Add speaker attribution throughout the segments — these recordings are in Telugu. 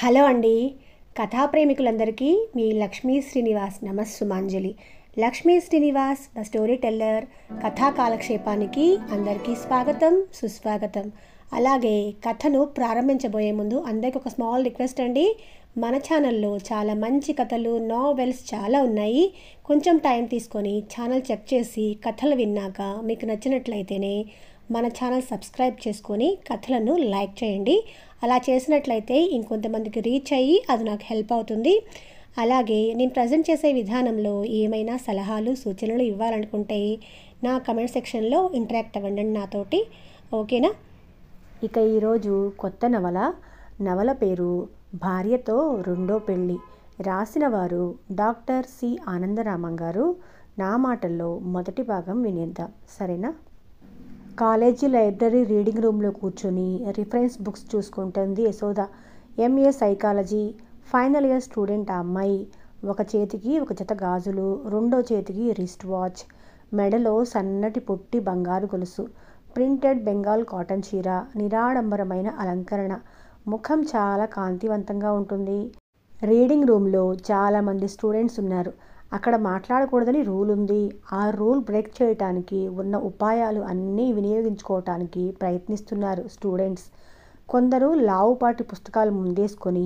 Speaker 1: హలో అండి. కథా ప్రేమికులందరికీ మీ లక్ష్మీ శ్రీనివాస్ నమస్సుమాంజలి. Lakshmi Srinivas the story teller కథా కాలక్షేపానికి అందరికీ స్వాగతం, సుస్వాగతం. అలాగే కథను ప్రారంభించబోయే ముందు అందరికీ ఒక స్మాల్ రిక్వెస్ట్ అండి. మన ఛానల్లో చాలా మంచి కథలు, నావెల్స్ చాలా ఉన్నాయి. కొంచెం టైం తీసుకొని ఛానల్ చెక్ చేసి కథలు విన్నాక మీకు నచ్చినట్లయితేనే మన ఛానల్ సబ్స్క్రైబ్ చేసుకొని కథలను లైక్ చేయండి. అలా చేసినట్లయితే ఇంకొంతమందికి రీచ్ అయ్యి అది నాకు హెల్ప్ అవుతుంది. అలాగే నేను ప్రజెంట్ చేసే విధానంలో ఏమైనా సలహాలు, సూచనలు ఇవ్వాలనుకుంటే నా కమెంట్ సెక్షన్లో ఇంటరాక్ట్ అవ్వండి నాతోటి. ఓకేనా? ఇక ఈరోజు కొత్త నవల పేరు భార్యతో రెండో పెళ్ళి. రాసిన వారు డాక్టర్ సి ఆనందరామం గారు. నా మాటల్లో మొదటి భాగం వినేద్దాం, సరేనా? కాలేజీ లైబ్రరీ రీడింగ్ రూమ్లో కూర్చొని రిఫరెన్స్ బుక్స్ చూసుకుంటుంది Yashoda. MA psychology final year student ఆ అమ్మాయి. ఒక చేతికి ఒక జత గాజులు, రెండో చేతికి రిస్ట్ వాచ్, మెడలో సన్నటి పొట్టి బంగారు గొలుసు, ప్రింటెడ్ బెంగాల్ కాటన్ చీర, నిరాడంబరమైన అలంకరణ. ముఖం చాలా కాంతివంతంగా ఉంటుంది. రీడింగ్ రూమ్లో చాలామంది స్టూడెంట్స్ ఉన్నారు. అక్కడ మాట్లాడకూడదని రూల్ ఉంది. ఆ రూల్ బ్రేక్ చేయటానికి ఉన్న ఉపాయాలు అన్నీ వినియోగించుకోవటానికి ప్రయత్నిస్తున్నారు స్టూడెంట్స్. కొందరు లావుపాటి పుస్తకాలు ముందేసుకొని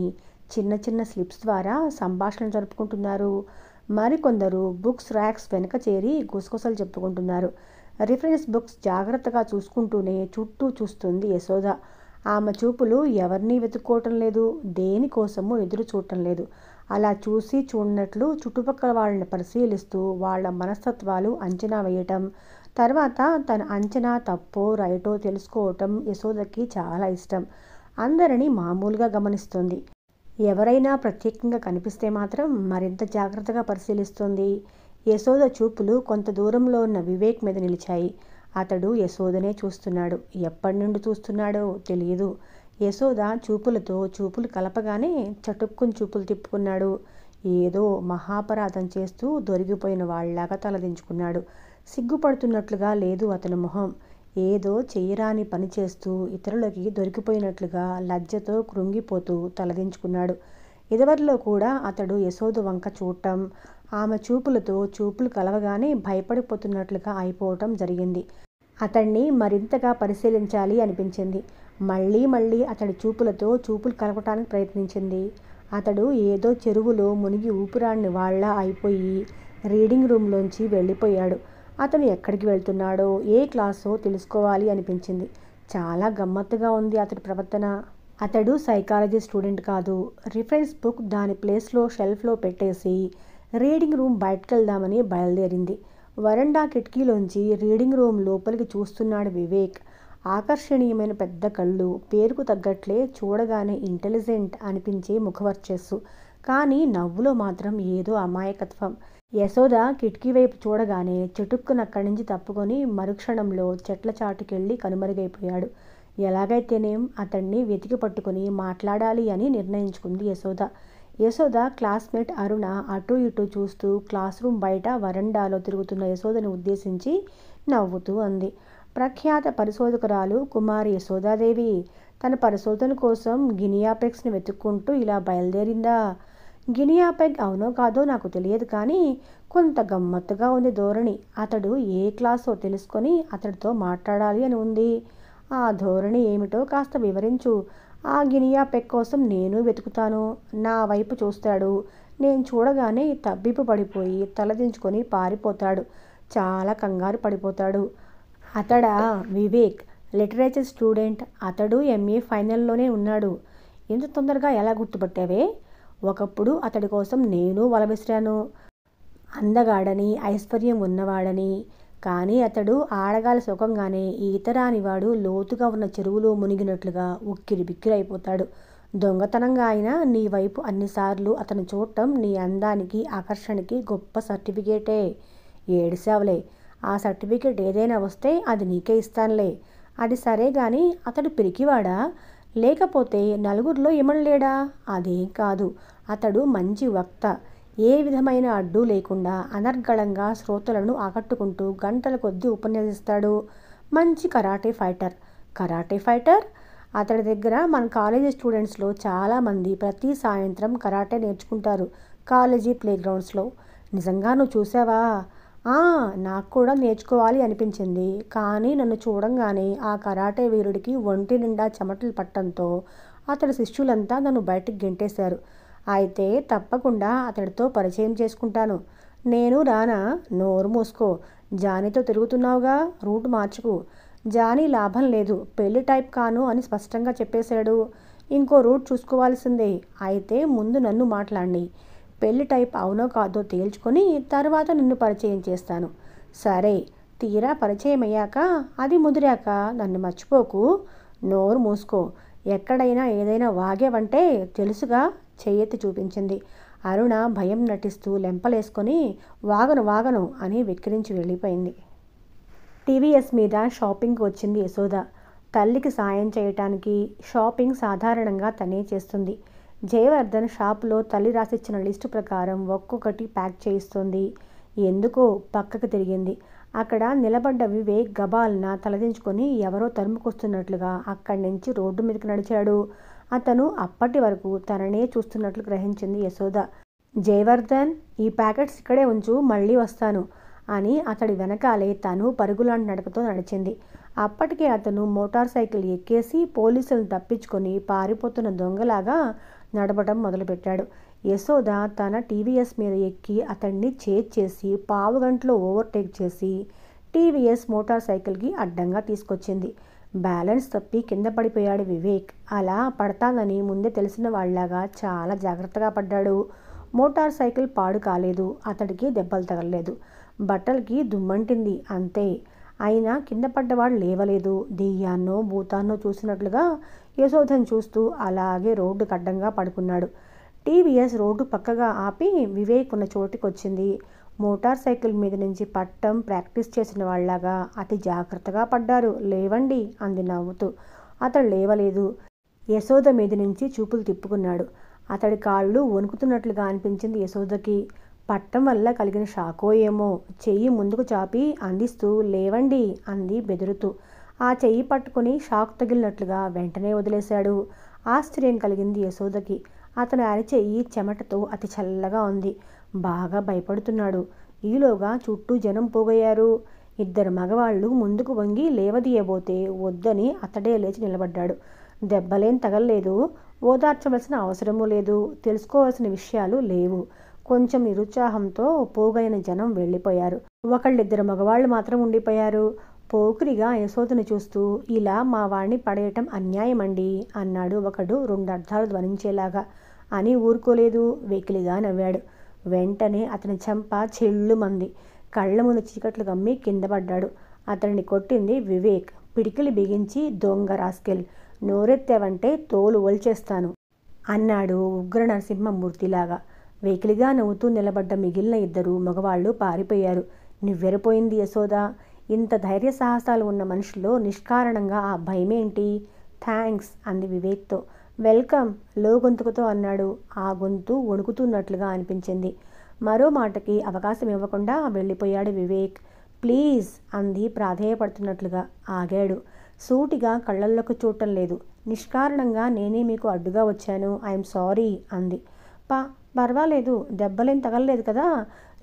Speaker 1: చిన్న చిన్న స్లిప్స్ ద్వారా సంభాషణ జరుపుకుంటున్నారు. మరికొందరు బుక్స్ ర్యాక్స్ వెనక చేరి గుసగుసలు చెప్పుకుంటున్నారు. రిఫరెన్స్ బుక్స్ జాగ్రత్తగా చూసుకుంటూనే చుట్టూ చూస్తుంది యశోద. ఆమె చూపులు ఎవరినీ వెతుక్కోవటం లేదు, దేనికోసమూ ఎదురు చూడటం లేదు. అలా చూసి చూడనట్లు చుట్టుపక్కల వాళ్ళని పరిశీలిస్తూ వాళ్ళ మనస్తత్వాలు అంచనా వేయటం, తర్వాత తన అంచనా తప్పో రైటో తెలుసుకోవటం యశోదకి చాలా ఇష్టం. అందరినీ మామూలుగా గమనిస్తుంది. ఎవరైనా ప్రత్యేకంగా కనిపిస్తే మాత్రం మరింత జాగ్రత్తగా పరిశీలిస్తుంది. యశోద చూపులు కొంత దూరంలో ఉన్న వివేక్ మీద నిలిచాయి. అతడు యశోదనే చూస్తున్నాడు. ఎప్పటి నుండి చూస్తున్నాడో తెలియదు. యశోద చూపులతో చూపులు కలపగానే చటుక్కుని చూపులు తిప్పుకున్నాడు. ఏదో మహాపరాధం చేస్తూ దొరికిపోయిన వాళ్ళలాగా తలదించుకున్నాడు. సిగ్గుపడుతున్నట్లుగా లేదు అతని మొహం. ఏదో చేయరాని పని చేస్తూ ఇతరులకి దొరికిపోయినట్లుగా లజ్జతో కృంగిపోతూ తలదించుకున్నాడు. ఇదివరలో కూడా అతడు యశోద వంక చూడటం, ఆమె చూపులతో చూపులు కలవగానే భయపడిపోతున్నట్లుగా అయిపోవటం జరిగింది. అతన్ని మరింతగా పరిశీలించాలి అనిపించింది. మళ్ళీ అతడి చూపులతో చూపులు కలపటానికి ప్రయత్నించింది. అతడు ఏదో చెరువులో మునిగి ఊపిరాడిని వాళ్ళ అయిపోయి రీడింగ్ రూమ్లోంచి వెళ్ళిపోయాడు. అతను ఎక్కడికి వెళ్తున్నాడో, ఏ క్లాసో తెలుసుకోవాలి అనిపించింది. చాలా గమ్మత్తుగా ఉంది అతడి ప్రవర్తన. అతడు సైకాలజీ స్టూడెంట్ కాదు. రిఫరెన్స్ బుక్ దాని ప్లేస్లో షెల్ఫ్లో పెట్టేసి రీడింగ్ రూమ్ బయటకు వెళ్దామని బయలుదేరింది. వరండా కిటికీలోంచి రీడింగ్ రూమ్ లోపలికి చూస్తున్నాడు వివేక్. ఆకర్షణీయమైన పెద్ద కళ్ళు, పేరుకు తగ్గట్లే చూడగానే ఇంటెలిజెంట్ అనిపించే ముఖవర్చస్సు. కానీ నవ్వులో మాత్రం ఏదో అమాయకత్వం. యశోద కిటికీ వైపు చూడగానే చటుక్కున అక్కడి నుంచి తప్పుకొని మరుక్షణంలో చెట్ల చాటుకెళ్ళి కనుమరుగైపోయాడు. ఎలాగైతేనేం అతన్ని వెతికి పట్టుకుని మాట్లాడాలి అని నిర్ణయించుకుంది యశోద. యశోద క్లాస్మేట్ అరుణ అటూ ఇటూ చూస్తూ క్లాస్ రూమ్ బయట వరండాలో తిరుగుతున్న యశోదని ఉద్దేశించి నవ్వుతూ అంది. ప్రఖ్యాత పరిశోధకురాలు కుమారి యశోదాదేవి తన పరిశోధన కోసం గినియాపెగ్స్ని వెతుక్కుంటూ ఇలా బయలుదేరిందా? గినియాపెగ్ అవునో కాదో నాకు తెలియదు, కానీ కొంత గమ్మత్తుగా ఉంది ధోరణి. అతడు ఏ క్లాసో తెలుసుకొని అతడితో మాట్లాడాలి అని ఉంది. ఆ ధోరణి ఏమిటో కాస్త వివరించు. ఆ గినియాపెగ్ కోసం నేను వెతుకుతాను. నా వైపు చూస్తాడు. నేను చూడగానే తబ్బిబ్బు పడిపోయి తలదించుకొని పారిపోతాడు. చాలా కంగారు పడిపోతాడు. అతడా వివేక్? Literature student. అతడు ఎంఏ ఫైనల్లోనే ఉన్నాడు. ఇంత తొందరగా ఎలా గుర్తుపట్టావే? ఒకప్పుడు అతడి కోసం నేను వల విసిరాను. అందగాడని, ఐశ్వర్యం ఉన్నవాడని. కానీ అతడు ఆడగాలి సుఖంగానే ఈతరానివాడు లోతుగా ఉన్న చెరువులో మునిగినట్లుగా ఉక్కిరి బిక్కిరి అయిపోతాడు. దొంగతనంగా అయినా నీ వైపు అన్నిసార్లు అతను చూడటం నీ అందానికి, ఆకర్షణకి గొప్ప సర్టిఫికేటే. ఏడిసావులే. ఆ సర్టిఫికేట్ ఏదైనా వస్తే అది నీకే ఇస్తానులే. అది సరే గాని అతడు పిరికివాడా, లేకపోతే నలుగురిలో ఇమడలేడా? అదేం కాదు. అతడు మంచి వక్త. ఏ విధమైన అడ్డు లేకుండా అనర్గళంగా శ్రోతలను ఆకట్టుకుంటూ గంటల కొద్దీ ఉపన్యసిస్తాడు. మంచి కరాటే ఫైటర్. Karate fighter? అతడి దగ్గర మన కాలేజీ స్టూడెంట్స్లో చాలామంది ప్రతి సాయంత్రం కరాటే నేర్చుకుంటారు కాలేజీ ప్లేగ్రౌండ్స్లో. నిజంగా నువ్వు చూసావా? ఆ, నాకు కూడా నేర్చుకోవాలి అనిపించింది. కానీ నన్ను చూడంగానే ఆ కరాటే వీరుడికి ఒంటి నిండా చెమటలు పట్టడంతో అతడి శిష్యులంతా నన్ను బయటికి గెంటేశారు. అయితే తప్పకుండా అతడితో పరిచయం చేసుకుంటాను. నేను రానా? నోరు మూసుకో. జానీతో తిరుగుతున్నావుగా, రూట్ మార్చుకు. జానీ లాభం లేదు, పెళ్లి టైప్ కాను అని స్పష్టంగా చెప్పేశాడు. ఇంకో రూట్ చూసుకోవాల్సిందే. అయితే ముందు నన్ను మాట్లాడి పెళ్లి టైప్ అవునో కాదో తేల్చుకొని తర్వాత నిన్ను పరిచయం చేస్తాను. సరే, తీరా పరిచయం అయ్యాక అది ముదిరాక నన్ను మర్చిపోకు. నోరు మూసుకో. ఎక్కడైనా ఏదైనా వాగేవంటే తెలుసుగా, చెయ్యెత్తి చూపించింది. అరుణ భయం నటిస్తూ లెంపలేసుకొని వాగను వాగను అని వెక్కిరించి వెళ్ళిపోయింది. టీవీఎస్ మీద షాపింగ్కి వచ్చింది యశోద. తల్లికి సాయం చేయటానికి షాపింగ్ సాధారణంగా తనే చేస్తుంది. జయవర్ధన్ షాపులో తల్లి రాసిచ్చిన లిస్టు ప్రకారం ఒక్కొక్కటి ప్యాక్ చేయిస్తోంది. ఎందుకో పక్కకు తిరిగింది. అక్కడ నిలబడ్డ వివేక్ గబాల్న తలదించుకొని ఎవరో తరుముకొస్తున్నట్లుగా అక్కడి నుంచి రోడ్డు మీదకి నడిచాడు. అతను అప్పటి వరకు తననే చూస్తున్నట్లు గ్రహించింది యశోద. జయవర్ధన్, ఈ ప్యాకెట్స్ ఇక్కడే ఉంచు, మళ్ళీ వస్తాను అని అతడి వెనకాలే తను పరుగులాంటి నడకతో నడిచింది. అప్పటికే అతను మోటార్ సైకిల్ ఎక్కేసి పోలీసులను తప్పించుకొని పారిపోతున్న దొంగలాగా నడవడం మొదలుపెట్టాడు. యశోద తన టీవీఎస్ మీద ఎక్కి అతన్ని చేజ్ చేసి పావుగంటలో ఓవర్టేక్ చేసి టీవీఎస్ మోటార్ సైకిల్కి అడ్డంగా తీసుకొచ్చింది. బ్యాలెన్స్ తప్పి కింద పడిపోయాడు వివేక్. అలా పడతానని ముందే తెలిసిన వాళ్ళలాగా చాలా జాగ్రత్తగా పడ్డాడు. మోటార్ సైకిల్ పాడు కాలేదు, అతడికి దెబ్బలు తగలలేదు, బట్టలకి దుమ్మంటింది అంతే. అయినా కింద పడ్డవాడు లేవలేదు. దెయ్యాన్నో భూతాన్నో చూసినట్లుగా యశోధను చూస్తూ అలాగే రోడ్డుకు అడ్డంగా పడుకున్నాడు. టీవీఎస్ రోడ్డు పక్కగా ఆపి వివేక్ ఉన్న చోటుకొచ్చింది. మోటార్ సైకిల్ మీద నుంచి పట్టం ప్రాక్టీస్ చేసిన వాళ్ళలాగా అతి జాగ్రత్తగా పడ్డారు. లేవండి అంది నవ్వుతూ. అతడు లేవలేదు. యశోద మీద నుంచి చూపులు తిప్పుకున్నాడు. అతడి కాళ్ళు వణుకుతున్నట్లుగా అనిపించింది యశోదకి. పట్టం వల్ల కలిగిన షాకో ఏమో. చెయ్యి ముందుకు చాపి అందిస్తూ లేవండి అంది బెదురుతూ. ఆ చెయ్యి పట్టుకుని షాక్ తగిలినట్లుగా వెంటనే వదిలేశాడు. ఆశ్చర్యం కలిగింది యశోదకి. అతని అరిచెయ్యి చెమటతో అతి చల్లగా ఉంది. బాగా భయపడుతున్నాడు. ఈలోగా చుట్టూ జనం పోగయ్యారు. ఇద్దరు మగవాళ్ళు ముందుకు వంగి లేవదీయబోతే వద్దని అతడే లేచి నిలబడ్డాడు. దెబ్బలేం తగల్లేదు, ఓదార్చవలసిన అవసరమూ లేదు, తెలుసుకోవాల్సిన విషయాలు లేవు. కొంచెం నిరుత్సాహంతో పోగైన జనం వెళ్ళిపోయారు. ఒకళ్ళిద్దరు మగవాళ్ళు మాత్రం ఉండిపోయారు. పోకిరిగా యశోదను చూస్తూ ఇలా మా వాణ్ణి పడేయటం అన్యాయమండి అన్నాడు ఒకడు రెండర్థాలు ధ్వనించేలాగా. అని ఊరుకోలేదు, వెకిలిగా నవ్వాడు. వెంటనే అతని చెంప చెళ్ళుమంది. కళ్ళ ముందు చీకట్లు గమ్మి కింద పడ్డాడు. అతనిని కొట్టింది వివేక్. పిడికిలి బిగించి దొంగ రాస్కెల్, నోరెత్తావంటే తోలు ఒల్చేస్తాను అన్నాడు ఉగ్ర నరసింహమూర్తిలాగా. వెకిలిగా నవ్వుతూ నిలబడ్డ మిగిలిన ఇద్దరు మగవాళ్ళు పారిపోయారు. నివ్వెరపోయింది యశోద. ఇంత ధైర్య సాహసాలు ఉన్న మనుషుల్లో నిష్కారణంగా ఆ భయమేంటి? థ్యాంక్స్ అంది వివేక్తో. వెల్కమ్ లో గొంతుకుతో అన్నాడు. ఆ గొంతు వణుకుతున్నట్లుగా అనిపించింది. మరో మాటకి అవకాశం ఇవ్వకుండా వెళ్ళిపోయాడు వివేక్. ప్లీజ్ అంది ప్రాధేయపడుతున్నట్లుగా. ఆగాడు. సూటిగా కళ్ళల్లోకి చూడటం లేదు. నిష్కారణంగా నేనే మీకు అడ్డుగా వచ్చాను, ఐఎమ్ సారీ అంది. పర్వాలేదు, దెబ్బలేం తగలలేదు కదా?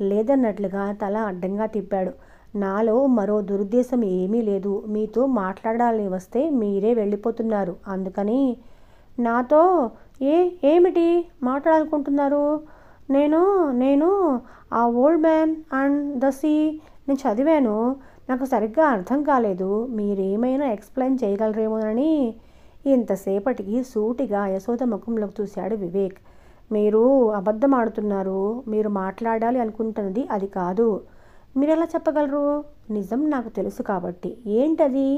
Speaker 1: లేదన్నట్లుగా తల అడ్డంగా తిప్పాడు. నాలో మరో దురుద్దేశం ఏమీ లేదు. మీతో మాట్లాడాలని వస్తే మీరే వెళ్ళిపోతున్నారు, అందుకని. నాతో ఏమిటి మాట్లాడాలనుకుంటున్నారు? నేను ఆ old man and the sea నేను చదివాను. నాకు సరిగ్గా అర్థం కాలేదు. మీరేమైనా ఎక్స్ప్లెయిన్ చేయగలరేమోనని. ఇంతసేపటికి సూటిగా యశోద ముఖంలోకి చూశాడు వివేక్. మీరు అబద్ధం ఆడుతున్నారు. మీరు మాట్లాడాలి అనుకుంటున్నది అది కాదు. మీరెలా చెప్పగలరు? నిజం నాకు తెలుసు కాబట్టి. ఏంటది?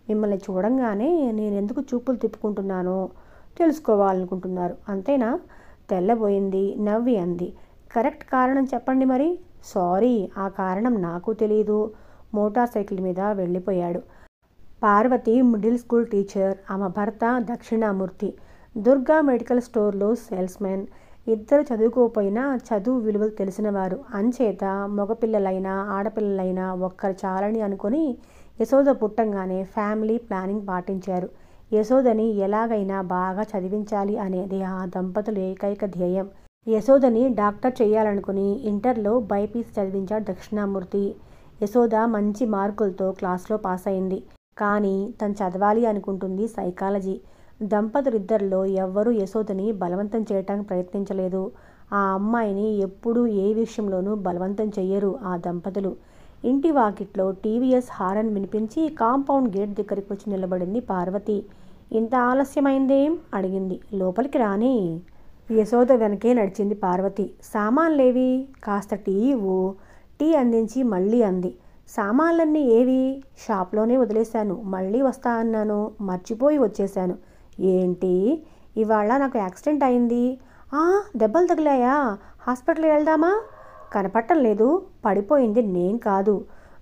Speaker 1: మిమ్మల్ని చూడంగానే నేనెందుకు చూపులు తిప్పుకుంటున్నానో తెలుసుకోవాలనుకుంటున్నారు, అంతేనా? తెల్లబోయింది, నవ్వి అంది. కరెక్ట్ కారణం చెప్పండి మరి. సారీ, ఆ కారణం నాకు తెలీదు. మోటార్ సైకిల్ మీద వెళ్ళిపోయాడు. పార్వతి మిడిల్ స్కూల్ టీచర్, ఆమె భర్త దక్షిణామూర్తి దుర్గా మెడికల్ స్టోర్లో సేల్స్మెన్. ఇద్దరు చదువుకోపోయినా చదువు విలువలు తెలిసినవారు. అంచేత మగపిల్లలైనా ఆడపిల్లలైనా ఒక్కరు చాలని అనుకొని యశోద పుట్టంగానే ఫ్యామిలీ ప్లానింగ్ పాటించారు. యశోదని ఎలాగైనా బాగా చదివించాలి అనేది ఆ దంపతుల ఏకైక ధ్యేయం. యశోదని డాక్టర్ చేయాలనుకుని ఇంటర్లో బైపీసీ చదివించాడు దక్షిణామూర్తి. యశోద మంచి మార్కులతో క్లాస్లో పాస్ అయింది. కానీ తను చదవాలి అనుకుంటుంది సైకాలజీ. దంపతులిద్దరిలో ఎవ్వరూ యశోదని బలవంతం చేయటానికి ప్రయత్నించలేదు. ఆ అమ్మాయిని ఎప్పుడూ ఏ విషయంలోనూ బలవంతం చెయ్యరు ఆ దంపతులు. ఇంటి వాకిట్లో టీవీఎస్ హారన్ వినిపించి కాంపౌండ్ గేట్ దగ్గరికి వచ్చి నిలబడింది పార్వతి. ఇంత ఆలస్యమైందేం అడిగింది. లోపలికి రాని. యశోద వెనకే నడిచింది పార్వతి. సామాన్లేవి? కాస్త టీ ఇవ్వు. టీ అందించి మళ్ళీ అంది. సామాన్లన్నీ ఏవి? షాప్లోనే వదిలేశాను. మళ్ళీ వస్తా అన్నాను, మర్చిపోయి వచ్చేశాను. ఏంటి? ఇవాళ నాకు యాక్సిడెంట్ అయింది. దెబ్బలు తగిలాయా? హాస్పిటల్కి వెళ్దామా? కనపట్టం లేదు. పడిపోయింది నేను కాదు.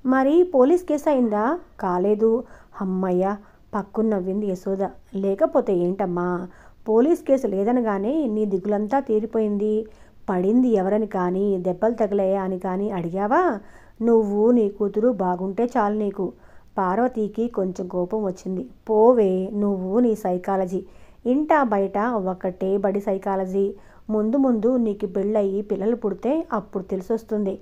Speaker 1: మరి పోలీస్ కేసు అయిందా? కాలేదు. అమ్మయ్య, పక్కున నవ్వింది యశోద. లేకపోతే ఏంటమ్మా, పోలీస్ కేసు లేదనగానే నీ దిగులంతా తీరిపోయింది. పడింది ఎవరని కానీ, దెబ్బలు తగిలాయా అని కానీ అడిగావా? నువ్వు నీ కూతురు బాగుంటే చాలు నీకు. పార్వతికి కొంచెం కోపం వచ్చింది. పోవే, నువ్వు నీ సైకాలజీ. ఇంటా బయట ఒకటే బడి సైకాలజీ. ముందు ముందు నీకు పెళ్ళయి పిల్లలు పుడితే అప్పుడు తెలిసొస్తుంది.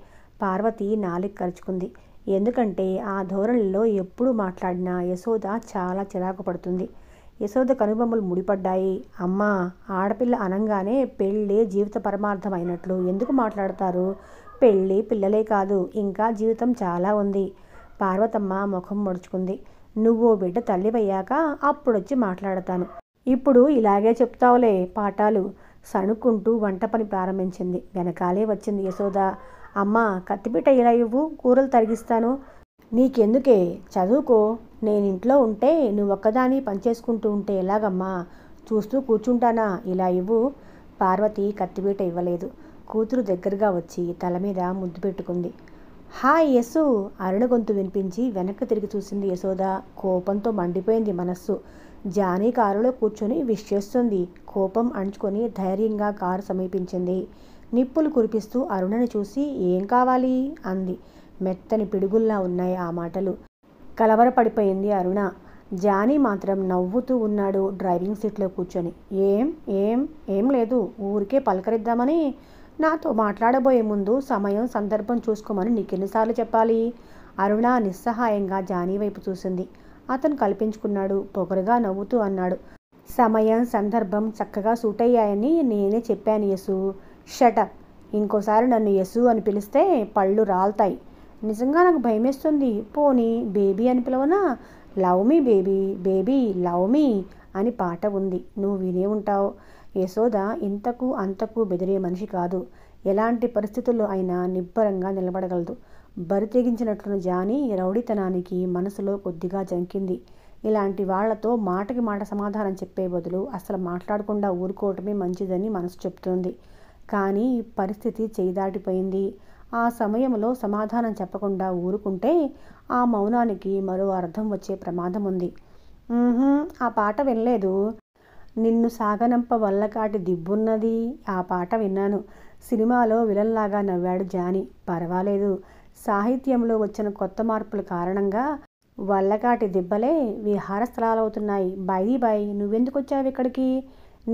Speaker 1: పార్వతి నాలుక కరుచుకుంది. ఎందుకంటే ఆ ధోరణిలో ఎప్పుడు మాట్లాడినా యశోద చాలా చిరాకు పడుతుంది. యశోద కనుబొమ్మలు ముడిపడ్డాయి. అమ్మా, ఆడపిల్ల అనంగానే పెళ్ళే జీవిత పరమార్థం అయినట్లు ఎందుకు మాట్లాడతారు? పెళ్ళి పిల్లలే కాదు, ఇంకా జీవితం చాలా ఉంది. పార్వతమ్మ ముఖం ముడుచుకుంది. నువ్వు బిడ్డ తల్లివయ్యాక అప్పుడొచ్చి మాట్లాడతాను. ఇప్పుడు ఇలాగే చెప్తావులే పాఠాలు. సణుక్కుంటూ వంట పని ప్రారంభించింది. వెనకాలే వచ్చింది యశోద. అమ్మా, కత్తిపీట ఇలా ఇవ్వు, కూరలు తరిగిస్తాను. నీకెందుకే, చదువుకో. నేనింట్లో ఉంటే నువ్వొక్కదాని పనిచేసుకుంటూ ఉంటే ఎలాగమ్మా? చూస్తూ కూర్చుంటానా? ఇలా ఇవ్వు. పార్వతి కత్తిపీట ఇవ్వలేదు. కూతురు దగ్గరగా వచ్చి తల మీద ముద్దు పెట్టుకుంది. హాయ్ యశు, అరుణ గొంతు వినిపించి వెనక్కి తిరిగి చూసింది యశోద. కోపంతో మండిపోయింది మనస్సు. జానీ కారులో కూర్చొని విష్ చేస్తుంది. కోపం అణుచుకొని ధైర్యంగా కారు సమీపించింది. నిప్పులు కురిపిస్తూ అరుణని చూసి ఏం కావాలి అంది. మెత్తని పిడుగుల్లా ఉన్నాయి ఆ మాటలు. కలవరపడిపోయింది అరుణ. జానీ మాత్రం నవ్వుతూ ఉన్నాడు డ్రైవింగ్ సీట్లో కూర్చొని. ఏం ఏం ఏం లేదు, ఊరికే పలకరిద్దామని. నాతో మాట్లాడబోయే ముందు సమయం సందర్భం చూసుకోమని నీకెన్నిసార్లు చెప్పాలి? అరుణ నిస్సహాయంగా జానీ వైపు చూసింది. అతను కల్పించుకున్నాడు. పొగరుగా నవ్వుతూ అన్నాడు. సమయం సందర్భం చక్కగా సూట్ అయ్యాయని నేనే చెప్పాను యశు. షటప్. ఇంకోసారి నన్ను యశు అని పిలిస్తే పళ్ళు రాల్తాయి. నిజంగా నాకు భయమేస్తుంది. పోనీ బేబీ అని పిలవనా? Love me baby, baby love me అని పాట ఉంది, నువ్వు వినే ఉంటావు. యశోద ఇంతకు అంతకు బెదిరే మనిషి కాదు. ఎలాంటి పరిస్థితుల్లో అయినా నిబ్బరంగా నిలబడగలదు. బరి తెగించినట్లున్న జానీ రౌడీతనానికి మనసులో కొద్దిగా జంకింది. ఇలాంటి వాళ్లతో మాటకి మాట సమాధానం చెప్పే బదులు అసలు మాట్లాడకుండా ఊరుకోవటమే మంచిదని మనసు చెప్తోంది. కానీ పరిస్థితి చేయి దాటిపోయింది. ఆ సమయంలో సమాధానం చెప్పకుండా ఊరుకుంటే ఆ మౌనానికి మరో అర్థం వచ్చే ప్రమాదం ఉంది. ఆ పాట వినలేదు. నిన్ను సాగనంప వల్లకాటి దిబ్బున్నది, ఆ పాట విన్నాను. సినిమాలో విలన్లాగా నవ్వాడు జానీ. పర్వాలేదు. సాహిత్యంలో వచ్చిన కొత్త మార్పుల కారణంగా వల్లకాటి దిబ్బలే విహార స్థలాలవుతున్నాయి. బై నువ్వెందుకు వచ్చావు ఇక్కడికి?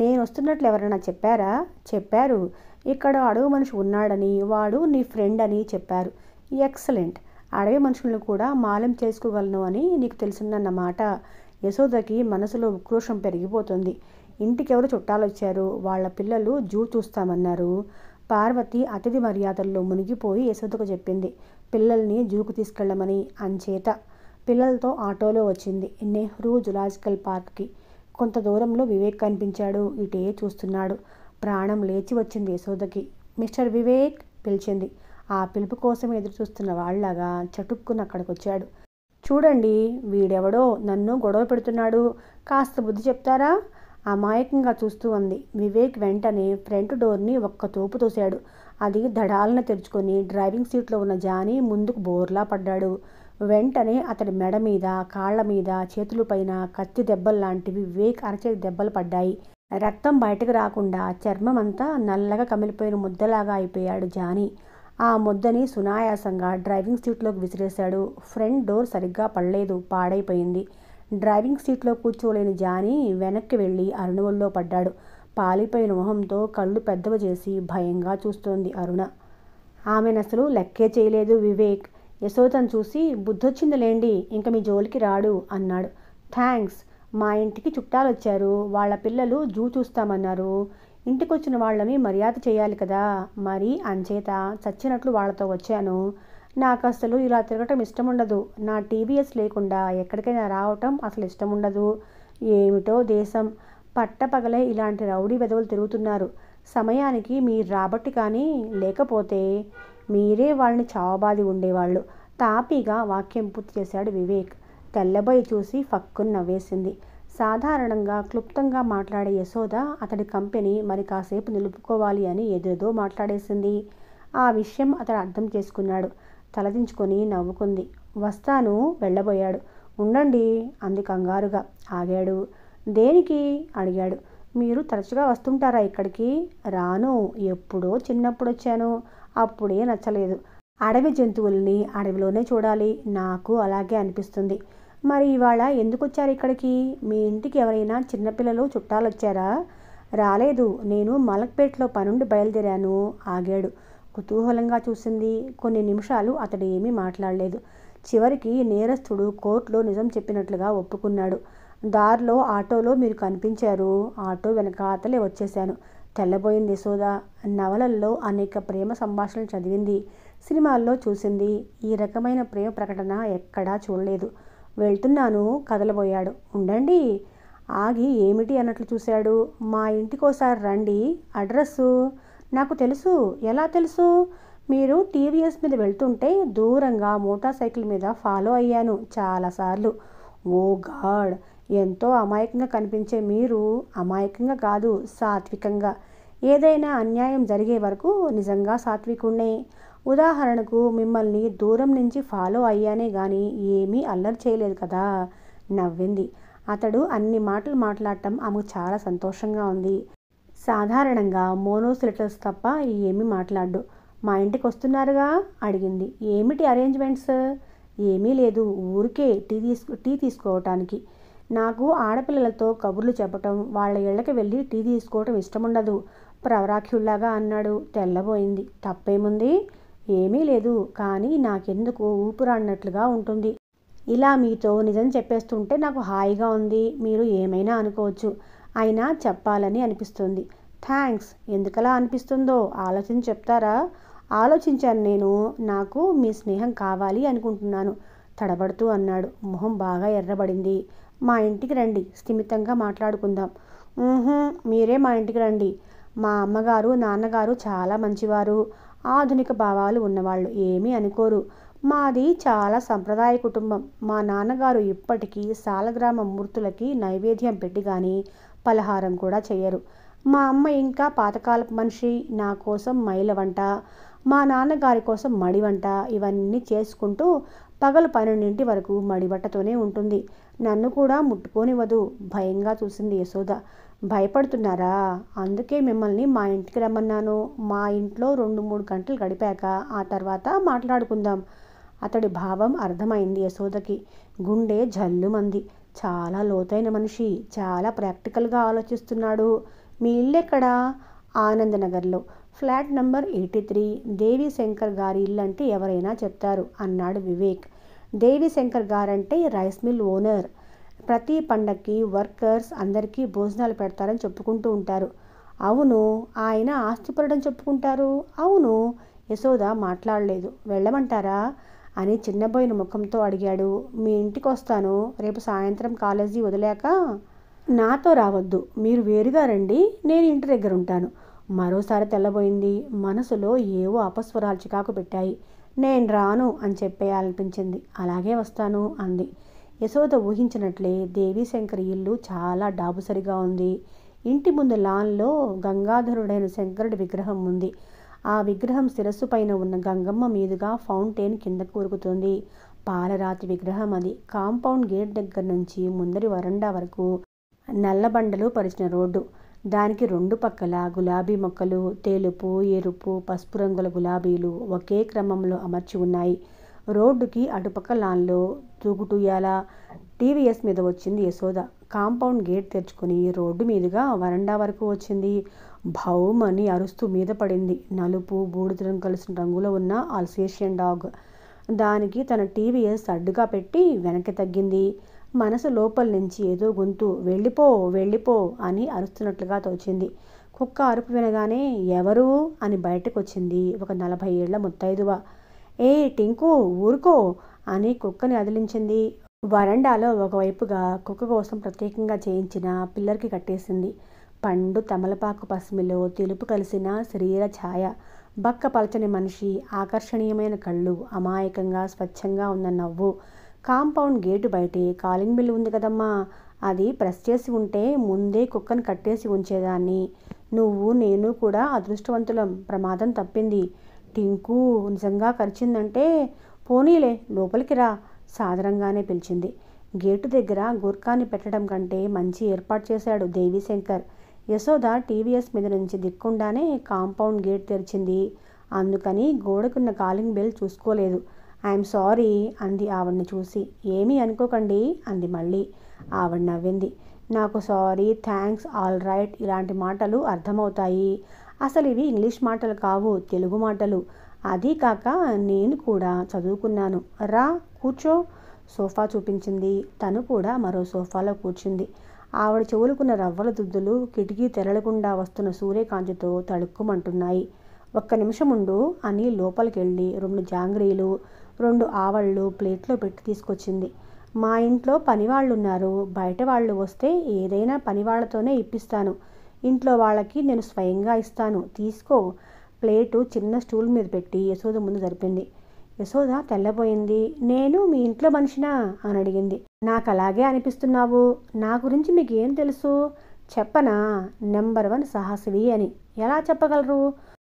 Speaker 1: నేను వస్తున్నట్లు ఎవరైనా చెప్పారా? చెప్పారు. ఇక్కడ అడవి మనిషి ఉన్నాడని, వాడు నీ ఫ్రెండ్ అని చెప్పారు. ఎక్సలెంట్. అడవి మనుషులను కూడా మాలం చేసుకోగలను అని నీకు తెలిసిందన్నమాట. యశోదకి మనసులో ఉక్రోషం పెరిగిపోతుంది. ఇంటికెవరు చుట్టాలొచ్చారు, వాళ్ళ పిల్లలు జూ చూస్తామన్నారు. పార్వతి అతిథి మర్యాదల్లో మునిగిపోయి యశోదకు చెప్పింది పిల్లల్ని జూకు తీసుకెళ్లమని. అంచేత పిల్లలతో ఆటోలో వచ్చింది నెహ్రూ జులాజికల్ పార్క్కి. కొంత దూరంలో వివేక్ కనిపించాడు. ఇటే చూస్తున్నాడు. ప్రాణం లేచి వచ్చింది యశోదకి. మిస్టర్ వివేక్ పిలిచింది. ఆ పిలుపు కోసం ఎదురు చూస్తున్న వాళ్ళలాగా చటుక్కున అక్కడికొచ్చాడు. చూడండి, వీడెవడో నన్ను గొడవ పెడుతున్నాడు, కాస్త బుద్ధి చెప్తారా? అమాయకంగా చూస్తూ అంది. వివేక్ వెంటనే ఫ్రంట్ డోర్ని ఒక్క తోపు తోశాడు. అది దడాలన తెరుచుకొని డ్రైవింగ్ సీట్లో ఉన్న జానీ ముందుకు బోర్లా పడ్డాడు. వెంటనే అతడి మెడ మీద, కాళ్ల మీద, చేతులపైన కత్తి దెబ్బల్లాంటివి వివేక్ అరచేతి దెబ్బలు పడ్డాయి. రక్తం బయటకు రాకుండా చర్మం అంతా నల్లగా కమిలిపోయిన ముద్దలాగా అయిపోయాడు జానీ. ఆ ముద్దని సునాయాసంగా డ్రైవింగ్ సీట్లోకి విసిరేశాడు. ఫ్రంట్ డోర్ సరిగ్గా పడలేదు, పాడైపోయింది. డ్రైవింగ్ సీట్లో కూర్చోలేని జానీ వెనక్కి వెళ్ళి అరుణ ఒళ్ళో పడ్డాడు. పాలిపోయిన మొహంతో కళ్ళు పెద్దవి చేసి భయంగా చూస్తోంది అరుణ. ఆమెనసలు లెక్కే చేయలేదు వివేక్. యశోదను చూసి బుద్ధొచ్చిందిలేండి, ఇంక మీ జోలికి రాడు అన్నాడు. థ్యాంక్స్. మా ఇంటికి చుట్టాలొచ్చారు, వాళ్ళ పిల్లలు జూ చూస్తామన్నారు. ఇంటికొచ్చిన వాళ్ళని మర్యాద చేయాలి కదా, మరి అంచేత చచ్చినట్లు వాళ్ళతో వచ్చాను. నాకు అసలు ఇలా తిరగటం ఇష్టం ఉండదు. నా టీవీఎస్ లేకుండా ఎక్కడికైనా రావటం అసలు ఇష్టం ఉండదు. ఏమిటో దేశం, పట్టపగలే ఇలాంటి రౌడీ వెధవలు తిరుగుతున్నారు. సమయానికి మీరు రాబట్టి కానీ, లేకపోతే మీరే వాళ్ళని చావబాది ఉండేవాళ్ళు. తాపీగా వాక్యం పూర్తి చేశాడు వివేక్. తెల్లబోయి చూసి ఫక్కుని నవ్వేసింది. సాధారణంగా క్లుప్తంగా మాట్లాడే యశోద అతడి కంపెనీ మరి కాసేపు నిలుపుకోవాలి అని ఏదేదో మాట్లాడేసింది. ఆ విషయం అతడు అర్థం చేసుకున్నాడు. తలదించుకొని నవ్వుకుంది. వస్తాను వెళ్ళబోయాడు. ఉండండి అంది కంగారుగా. ఆగాడు. దేనికి అడిగాడు. మీరు తరచుగా వస్తుంటారా ఇక్కడికి? రాను, ఎప్పుడో చిన్నప్పుడు వచ్చాను, అప్పుడే నచ్చలేదు. అడవి జంతువుల్ని అడవిలోనే చూడాలి, నాకు అలాగే అనిపిస్తుంది. మరి ఇవాళ ఎందుకు వచ్చారు ఇక్కడికి? మీ ఇంటికి ఎవరైనా చిన్నపిల్లలు చుట్టాలు వచ్చారా? రాలేదు, నేను మలక్పేటలో పనుండి బయలుదేరాను. ఆగాడు. కుతూహలంగా చూసింది. కొన్ని నిమిషాలు అతడు ఏమీ మాట్లాడలేదు. చివరికి నేరస్తుడు కోర్టులో నిజం చెప్పినట్లుగా ఒప్పుకున్నాడు. దారిలో ఆటోలో మీరు కనిపించారు, ఆటో వెనకాతలే వచ్చేశాను. తెల్లబోయింది యశోద. నవలల్లో అనేక ప్రేమ సంభాషణలు చదివింది, సినిమాల్లో చూసింది. ఈ రకమైన ప్రేమ ప్రకటన ఎక్కడా చూడలేదు. వెళ్తున్నాను కదలబోయాడు. ఉండండి. ఆగి ఏమిటి అన్నట్లు చూశాడు. మా ఇంటికోసారి రండి. అడ్రస్సు నాకు తెలుసు. ఎలా తెలుసు? మీరు టీవీఎస్ మీద వెళ్తుంటే దూరంగా మోటార్ సైకిల్ మీద ఫాలో అయ్యాను చాలాసార్లు. ఓ గాడ్, ఎంతో అమాయకంగా కనిపించే మీరు అమాయకంగా కాదు, సాత్వికంగా. ఏదైనా అన్యాయం జరిగే వరకు నిజంగా సాత్వికుణ్ణే. ఉదాహరణకు మిమ్మల్ని దూరం నుంచి ఫాలో అయ్యానే గాని ఏమీ అల్లరి చేయలేదు కదా. నవ్వింది. అతడు అన్ని మాటలు మాట్లాడటం ఆమెకు చాలా సంతోషంగా ఉంది. సాధారణంగా మోనోసిలిటర్స్ తప్ప ఏమీ మాట్లాడు. మా ఇంటికి వస్తున్నారుగా అడిగింది. ఏమిటి అరేంజ్మెంట్స్? ఏమీ లేదు, ఊరికే టీ తీసుకోవటానికి. నాకు ఆడపిల్లలతో కబుర్లు చెప్పటం, వాళ్ళ ఇళ్ళకి వెళ్ళి టీ తీసుకోవటం ఇష్టముండదు, ప్రవరాఖ్యుల్లాగా అన్నాడు. తెల్లబోయింది. తప్పేముంది? ఏమీ లేదు, కానీ నాకెందుకు ఊపిరాడినట్లుగా ఉంటుంది. ఇలా మీతో నిజం చెప్పేస్తుంటే నాకు హాయిగా ఉంది. మీరు ఏమైనా అనుకోవచ్చు, అయినా చెప్పాలని అనిపిస్తుంది. థ్యాంక్స్. ఎందుకలా అనిపిస్తుందో ఆలోచించి చెప్తారా? ఆలోచించాను నేను. నాకు మీ స్నేహం కావాలి అనుకుంటున్నాను తడబడుతూ అన్నాడు. మొహం బాగా ఎర్రబడింది. మా ఇంటికి రండి, స్థిమితంగా మాట్లాడుకుందాం. మీరే మా ఇంటికి రండి. మా అమ్మగారు నాన్నగారు చాలా మంచివారు, ఆధునిక భావాలు ఉన్నవాళ్ళు, ఏమీ అనుకోరు. మాది చాలా సంప్రదాయ కుటుంబం. మా నాన్నగారు ఇప్పటికీ సాలగ్రామ మూర్తులకి నైవేద్యం పెట్టి కానీ పలహారం కూడా చేయరు. మా అమ్మ ఇంకా పాతకాలపు మనిషి. నా కోసం మైల వంట, మా నాన్నగారి కోసం మడి వంట, ఇవన్నీ చేసుకుంటూ పగలు 12 వరకు మడిబట్టతోనే ఉంటుంది. నన్ను కూడా ముట్టుకోనివ్వదు. భయంగా చూసింది యశోద. భయపడుతున్నారా? అందుకే మిమ్మల్ని మా ఇంటికి రమ్మన్నాను. మా ఇంట్లో 2-3 గంటలు గడిపాక ఆ తర్వాత మాట్లాడుకుందాం. అతడి భావం అర్థమైంది యశోదకి. గుండె జల్లుమంది. చాలా లోతైన మనిషి, చాలా ప్రాక్టికల్గా ఆలోచిస్తున్నాడు. మీ ఇల్లెక్కడా? ఆనందనగర్లో, ఫ్లాట్ నంబర్ 83. దేవీశంకర్ గారి ఇల్లంటే ఎవరైనా చెప్తారు అన్నాడు వివేక్. దేవీశంకర్ గారంటే రైస్ మిల్ ఓనర్. ప్రతి పండక్కి వర్కర్స్ అందరికీ భోజనాలు పెడతారని చెప్పుకుంటూ ఉంటారు. అవును. ఆయన ఆస్తిపరుడని చెప్పుకుంటారు. అవును. యశోద మాట్లాడలేదు. వెళ్ళమంటారా అని చిన్నబోయిన ముఖంతో అడిగాడు. మీ ఇంటికి వస్తాను రేపు సాయంత్రం కాలేజీ వదిలాక. నాతో రావద్దు, మీరు వేరుగా రండి, నేను ఇంటి దగ్గర ఉంటాను. మరోసారి తెల్లబోయింది. మనసులో ఏవో అపస్వరాలు చికాకు పెట్టాయి. నేను రాను అని చెప్పేయాలనిపించింది. అలాగే వస్తాను అంది. యశోద ఊహించినట్లే దేవీశంకర్ ఇల్లు చాలా డాబుసరిగా ఉంది. ఇంటి ముందు లాన్లో గంగాధరుడైన శంకరుడి విగ్రహం ఉంది. ఆ విగ్రహం శిరస్సు పైన ఉన్న గంగమ్మ మీదుగా ఫౌంటైన్ కిందకు ఉరుకుతుంది. పాలరాతి విగ్రహం అది. కాంపౌండ్ గేట్ దగ్గర నుంచి ముందరి వరండా వరకు నల్లబండలు పరిచిన రోడ్డు. దానికి 2 పక్కల గులాబీ మొక్కలు, తెలుపు, ఎరుపు, పసుపు రంగుల గులాబీలు ఒకే క్రమంలో అమర్చి ఉన్నాయి. రోడ్డుకి అటుపక్క లాన్లో తూగుటుయ్యాల, టీవీఎస్ మీద వచ్చింది యశోద. కాంపౌండ్ గేట్ తెరుచుకుని రోడ్డు మీదుగా వరండా వరకు వచ్చింది. భౌమని అరుస్తూ మీద పడింది. నలుపు బూడిదరం కలిసిన రంగులో ఉన్న అల్సేషియన్ డాగ్. దానికి తన టీవీఎస్ అడ్డుగా పెట్టి వెనక్కి తగ్గింది. మనసు లోపల నుంచి ఏదో గొంతు వెళ్ళిపో వెళ్ళిపో అని అరుస్తున్నట్లుగా తోచింది. కుక్క అరుపు వినగానే ఎవరు అని బయటకు వచ్చింది ఒక 40 ఏళ్ల ముత్తైదువ. ఏ టింకు ఊరుకో అని కుక్కని అదిలించింది. వరండాలో ఒకవైపుగా కుక్క కోసం ప్రత్యేకంగా చేయించిన పిల్లర్కి కట్టేసింది. పండు తమలపాకు పసిమిలో తెలుపు కలిసిన శరీర ఛాయ, బక్క పలచని మనిషి, ఆకర్షణీయమైన కళ్ళు, అమాయకంగా స్వచ్ఛంగా ఉన్న నవ్వు. కాంపౌండ్ గేటు బయటే కాలింగ్ బిల్ ఉంది కదమ్మా, అది ప్రెస్ చేసి ఉంటే ముందే కుక్కను కట్టేసి ఉంచేదాన్ని. నువ్వు నేను కూడా అదృష్టవంతులం. ప్రమాదం తప్పింది. టింకు నిజంగా కరిచిందంటే పోనీలే లోపలికి రా సాదరంగానే పిలిచింది. గేటు దగ్గర గూర్ఖాని పెట్టడం కంటే మంచి ఏర్పాటు చేశాడు దేవీశంకర్. యశోద టీవీఎస్ మీద నుంచి దిక్కుండానే కాంపౌండ్ గేట్ తెరిచింది. అందుకని గోడకున్న కాలింగ్ బెల్ చూసుకోలేదు. ఐఎమ్ సారీ అంది ఆవిడ్ని చూసి. ఏమీ అనుకోకండి అంది మళ్ళీ. ఆవిడ నవ్వింది. నాకు సారీ, థ్యాంక్స్, ఆల్ రైట్ ఇలాంటి మాటలు అర్థమవుతాయి. అసలు ఇవి ఇంగ్లీష్ మాటలు కావు, తెలుగు మాటలు. అదీ కాక నేను కూడా చదువుకున్నాను. రా కూర్చో. సోఫా చూపించింది. తను కూడా మరో సోఫాలో కూర్చుంది. ఆవిడ చెవులుకున్న రవ్వల దుద్దులు కిటికీ తెరలకుండా వస్తున్న సూర్యకాంతితో తళుక్కుమంటున్నాయి. ఒక్క నిమిషం ఉండు అని లోపలికెళ్ళి 2 జాంగ్రీలు 2 ఆవళ్ళు ప్లేట్లో పెట్టి తీసుకొచ్చింది. మా ఇంట్లో పనివాళ్ళున్నారు. బయట వాళ్ళు వస్తే ఏదైనా పనివాళ్లతోనే ఇప్పిస్తాను. ఇంట్లో వాళ్ళకి నేను స్వయంగా ఇస్తాను. తీసుకో. ప్లేటు చిన్న స్టూల్ మీద పెట్టి యశోద ముందు జరిపింది. యశోద తెల్లబోయింది. నేను మీ ఇంట్లో మనిషినా అని అడిగింది. నాకు అలాగే అనిపిస్తున్నావు. నా గురించి మీకు ఏం తెలుసు? చెప్పనా? నెంబర్ 1 సాహసివి అని. ఎలా చెప్పగలరు?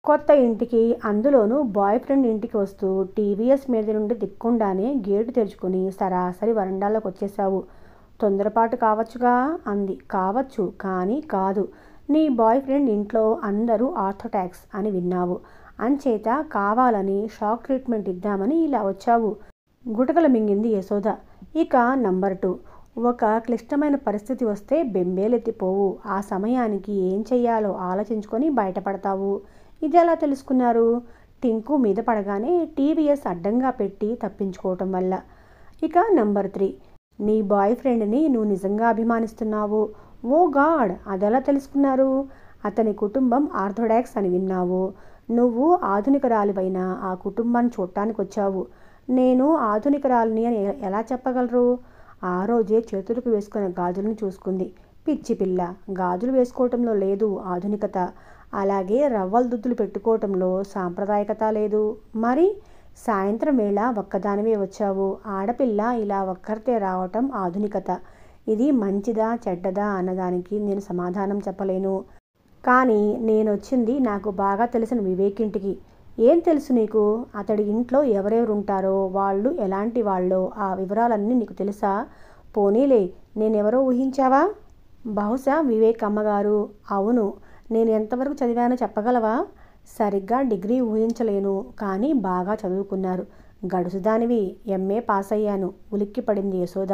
Speaker 1: కొత్త ఇంటికి, అందులోనూ బాయ్ ఫ్రెండ్ ఇంటికి వస్తూ టీవీఎస్ మీద నుండి దిక్కుండానే గేటు తెరుచుకుని సరాసరి వరండాలోకి వచ్చేసావు. తొందరపాటు కావచ్చుగా అంది. కావచ్చు, కానీ కాదు. నీ బాయ్ ఫ్రెండ్ ఇంట్లో అందరూ ఆర్థోడాక్స్ అని విన్నావు. అంచేత కావాలని షాక్ ట్రీట్మెంట్ ఇద్దామని ఇలా వచ్చావు. గుటకలు మింగింది యశోద. ఇక నంబర్ 2, ఒక క్లిష్టమైన పరిస్థితి వస్తే బెంబేలెత్తిపోవు. ఆ సమయానికి ఏం చెయ్యాలో ఆలోచించుకొని బయటపడతావు. ఇది ఎలా తెలుసుకున్నారు? టింకు మీద పడగానే టీవీఎస్ అడ్డంగా పెట్టి తప్పించుకోవటం వల్ల. ఇక నంబర్ 3, నీ బాయ్ ఫ్రెండ్ని నువ్వు నిజంగా అభిమానిస్తున్నావు. ఓ గాడ్, అదెలా తెలుసుకున్నారు? అతని కుటుంబం ఆర్థోడాక్స్ అని విన్నావు. నువ్వు ఆధునికరాలివైన ఆ కుటుంబాన్ని చూడటానికి వచ్చావు. నేను ఆధునికరాలిని అని ఎలా చెప్పగలరు? ఆ రోజే చేతులకు వేసుకున్న గాజులను చూసుకుంది. పిచ్చి పిల్ల, గాజులు వేసుకోవటంలో లేదు ఆధునికత. అలాగే రవ్వల దుద్దులు పెట్టుకోవటంలో సాంప్రదాయకత లేదు. మరి సాయంత్రం వేళ ఒక్కదానివే వచ్చావు. ఆడపిల్ల ఇలా ఒక్కరితే రావటం ఆధునికత. ఇది మంచిదా చెడ్డదా అన్నదానికి నేను సమాధానం చెప్పలేను. కానీ నేనొచ్చింది నాకు బాగా తెలిసిన వివేక్ ఇంటికి. ఏం తెలుసు నీకు? అతడి ఇంట్లో ఎవరెవరుంటారో, వాళ్ళు ఎలాంటి వాళ్ళో ఆ వివరాలన్నీ నీకు తెలుసా? పోనీలే, నేనెవరో ఊహించావా? బహుశా వివేక్ అమ్మగారు. అవును. నేను ఎంతవరకు చదివానో చెప్పగలవా? సరిగ్గా డిగ్రీ ఊహించలేను, కానీ బాగా చదువుకున్నారు. గడుసుదానివి. ఎంఏ పాస్ అయ్యాను. ఉలిక్కి పడింది యశోద.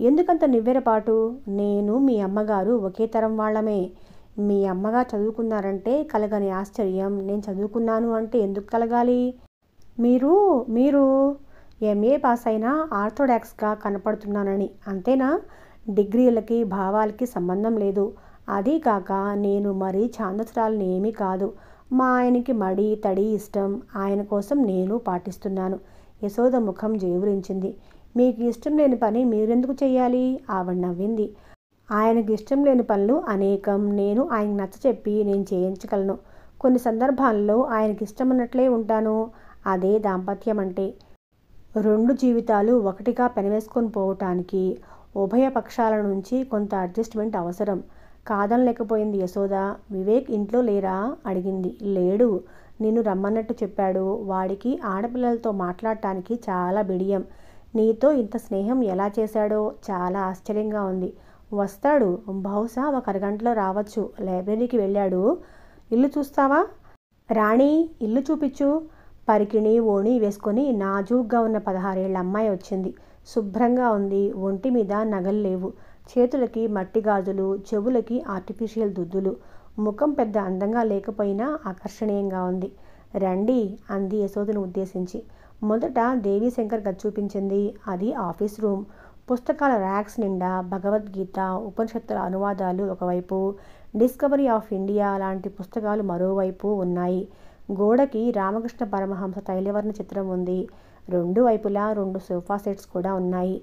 Speaker 1: ఎందుకంత నివ్వెరపాటు? నేను మీ అమ్మగారు ఒకే తరం వాళ్ళమే. మీ అమ్మగారు చదువుకున్నారంటే కలగని ఆశ్చర్యం. నేను చదువుకున్నాను అంటే ఎందుకు కలగాలి? మీరు మీరు ఎంఏ పాస్ అయినా ఆర్థోడాక్స్గా కనపడుతున్నానని అంతేనా? డిగ్రీలకి భావాలకి సంబంధం లేదు. అదీ కాక నేను మరీ ఛాందసురాలని ఏమీ కాదు. మా ఆయనకి మడి తడి ఇష్టం. ఆయన కోసం నేను పాటిస్తున్నాను. యశోద ముఖం జేవురించింది. మీకు ఇష్టం లేని పని మీరెందుకు చెయ్యాలి? ఆవిడ నవ్వింది. ఆయనకి ఇష్టం లేని పనులు అనేకం. నేను ఆయనకు నచ్చచెప్పి నేను చేయించగలను. కొన్ని సందర్భాల్లో ఆయనకి ఇష్టమన్నట్లే ఉంటాను. అదే దాంపత్యం అంటే. 2 జీవితాలు ఒకటిగా పెనవేసుకొని పోవటానికి ఉభయ పక్షాల నుంచి కొంత అడ్జస్ట్మెంట్ అవసరం. కాదనలేకపోయింది యశోద. వివేక్ ఇంట్లో లేరా అడిగింది. లేడు. నిన్ను రమ్మన్నట్టు చెప్పాడు. వాడికి ఆడపిల్లలతో మాట్లాడటానికి చాలా బిడియం. నీతో ఇంత స్నేహం ఎలా చేశాడో చాలా ఆశ్చర్యంగా ఉంది. వస్తాడు. బహుశా ఒక అరగంటలో రావచ్చు. లైబ్రరీకి వెళ్ళాడు. ఇల్లు చూస్తావా? రాణి, ఇల్లు చూపించు. పరికిణి ఓణి వేసుకొని నాజూగ్గా ఉన్న 16 ఏళ్ల అమ్మాయి వచ్చింది. శుభ్రంగా ఉంది. ఒంటి మీద నగలు లేవు. చేతులకి మట్టి గాజులు, చెవులకి ఆర్టిఫిషియల్ దుద్దులు. ముఖం పెద్ద అందంగా లేకపోయినా ఆకర్షణీయంగా ఉంది. రండి అంది యశోదను ఉద్దేశించి. మొదట దేవీశంకర్ గది చూపించింది. అది ఆఫీస్ రూమ్. పుస్తకాల ర్యాక్స్ నిండా భగవద్గీత, ఉపనిషత్తుల అనువాదాలు ఒకవైపు, డిస్కవరీ ఆఫ్ ఇండియా లాంటి పుస్తకాలు మరోవైపు ఉన్నాయి. గోడకి రామకృష్ణ పరమహంస తైలవర్ణ చిత్రం ఉంది. రెండు వైపులా 2 సోఫా సెట్స్ కూడా ఉన్నాయి.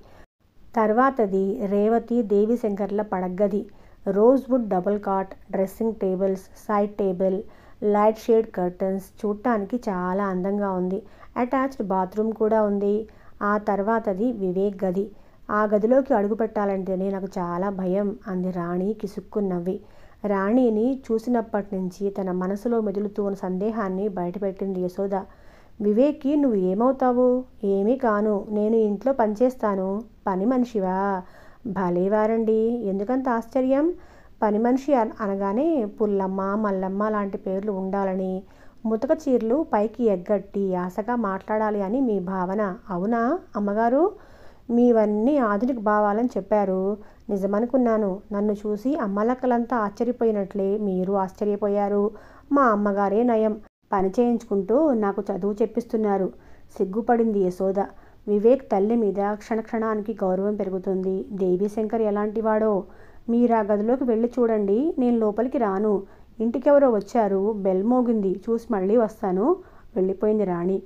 Speaker 1: తర్వాతది రేవతి, దేవీశంకర్ల పడగ్గది. Rosewood double cot, dressing tables, side table, light shade curtains. చూడటానికి చాలా అందంగా ఉంది. అటాచ్డ్ బాత్రూమ్ కూడా ఉంది. ఆ తర్వాతది వివేక్ గది. ఆ గదిలోకి అడుగు పెట్టాలంటేనే నాకు చాలా భయం అంది రాణి కిసుక్కున్నవ్వి. రాణిని చూసినప్పటి నుంచి తన మనసులో మెదులుతూ ఉన్న సందేహాన్ని బయటపెట్టింది యశోద. వివేక్కి నువ్వు ఏమవుతావు? ఏమీ కాను. నేను ఇంట్లో పనిచేస్తాను. పని మనిషివా? భలేవారండి. ఎందుకంత ఆశ్చర్యం? పని మనిషి అనగానే పుల్లమ్మ, మల్లమ్మ లాంటి పేర్లు ఉండాలని, ముతక చీరలు పైకి ఎగ్గట్టి ఆశగా మాట్లాడాలి అని మీ భావన. అవునా అమ్మగారు? మీవన్నీ ఆధునిక భావాలని చెప్పారు. నిజమనుకున్నాను. నన్ను చూసి అమ్మలక్కలంతా ఆశ్చర్యపోయినట్లే మీరు ఆశ్చర్యపోయారు. మా అమ్మగారే నయం. పని చేయించుకుంటూ నాకు చదువు చెప్పిస్తున్నారు. సిగ్గుపడింది యశోద. వివేక్ తల్లి మీద క్షణక్షణానికి గౌరవం పెరుగుతుంది. దేవీశంకర్ ఎలాంటివాడో మీరా గదిలోకి వెళ్ళి చూడండి. నేను లోపలికి రాను. ఇంటికెవరో వచ్చారు. బెల్ మోగింది. చూసి మళ్ళీ వస్తాను. వెళ్ళిపోయింది రాణి.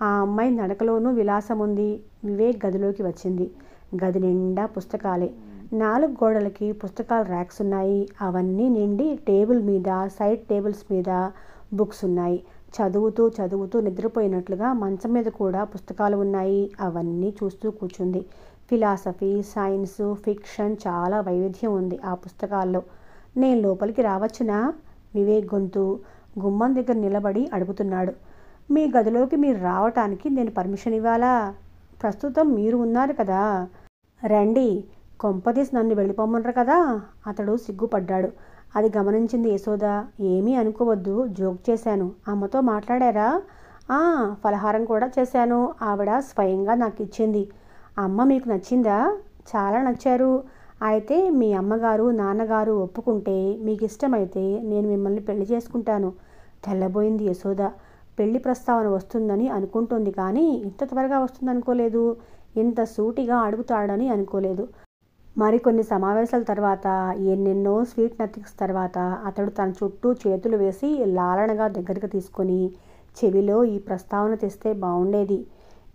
Speaker 1: ఆ అమ్మాయి నడకలోనూ విలాసం ఉంది. వివేక్ గదిలోకి వచ్చింది. గది నిండా పుస్తకాలే. 4 గోడలకి పుస్తకాల ర్యాక్స్ ఉన్నాయి. అవన్నీ నిండి టేబుల్ మీద, సైడ్ టేబుల్స్ మీద బుక్స్ ఉన్నాయి. చదువుతూ నిద్రపోయినట్లుగా మంచం మీద కూడా పుస్తకాలు ఉన్నాయి. అవన్నీ చూస్తూ కూర్చుంది. ఫిలాసఫీ, సైన్సు, ఫిక్షన్ చాలా వైవిధ్యం ఉంది ఆ పుస్తకాల్లో. నేను లోపలికి రావచ్చునా? వివేక్ గొంతు గుమ్మం దగ్గర నిలబడి అడుగుతున్నాడు. మీ గదిలోకి మీరు రావటానికి నేను పర్మిషన్ ఇవ్వాలా? ప్రస్తుతం మీరు ఉన్నారు కదా. రండి. కొంపదీసి నన్ను వెళ్ళిపోమనరు కదా. అతడు సిగ్గుపడ్డాడు. అది గమనించింది యశోద. ఏమీ అనుకోవద్దు, జోక్ చేశాను. అమ్మతో మాట్లాడారా? ఫలహారం కూడా చేశాను. ఆవిడ స్వయంగా నాకు ఇచ్చింది. అమ్మ మీకు నచ్చిందా? చాలా నచ్చారు. అయితే మీ అమ్మగారు, నాన్నగారు ఒప్పుకుంటే, మీకు ఇష్టమైతే నేను మిమ్మల్ని పెళ్లి చేసుకుంటాను. తెల్లబోయింది యశోద. పెళ్లి ప్రస్తావన వస్తుందని అనుకుంటుంది కానీ ఇంత త్వరగా వస్తుందనుకోలేదు. ఇంత సూటిగా అడుగుతాడని అనుకోలేదు. మరికొన్ని సమావేశాల తర్వాత, ఎన్నెన్నో స్వీట్ నథింగ్స్ తర్వాత అతడు తన చుట్టూ చేతులు వేసి లాలనగా దగ్గరికి తీసుకొని, చెవిలో ఈ ప్రస్తావన తెస్తే బాగుండేది.